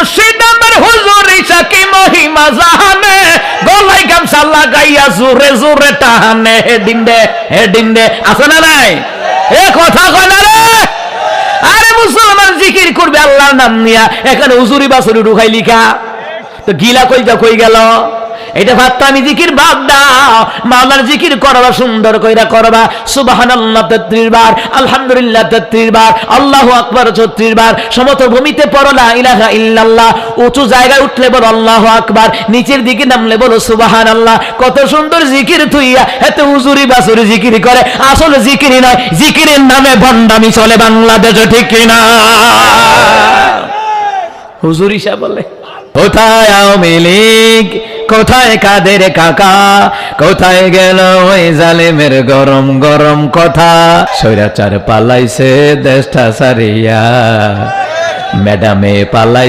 মুর্শিদ আমার হুজুর ইশাকি মহিমা জাহানে গলায় গামছা লাগাইয়া জোরে জোরে টানে হেডিন্ডে আছে না নাই? এ কথা কয় না রে। আরে মুসলমান জিকির করবে আল্লাহর নাম নিয়া, এখানে হুজুরি বাসুরি ঢুকাই লিখা, তো গিলা কইটা কই গেল? এটা ফাত্তামি জিকির বাদ দাও, মাওলার জিকির করবা, সুন্দর কইরা করবা। সুবহানাল্লাহ 33 বার, আলহামদুলিল্লাহ 33 বার, আল্লাহু আকবার 34 বার। সমতল ভূমিতে পড়ো লা ইলাহা ইল্লাল্লাহ, উঁচু জায়গায় উঠলে বলো আল্লাহু আকবার, নিচের দিকে নামলে বলো সুবহানাল্লাহ। কত সুন্দর জিকির তুইয়া এত হুজুরি বাসুরি জিকির করে, আসলে জিকিরই নয়, জিকিরের নামে ভণ্ডামি চলে বাংলাদেশে, ঠিক কিনা? হুজুরি সাহেব বলে কোথায় আওয়ামী লীগ, কোথায় কাদের কাকা, কোথায় গেল ওই জালেমের গরম গরম কথা? স্বৈরাচার পালাইছে দেশটা সারিয়া, ম্যাডামে পালাইছে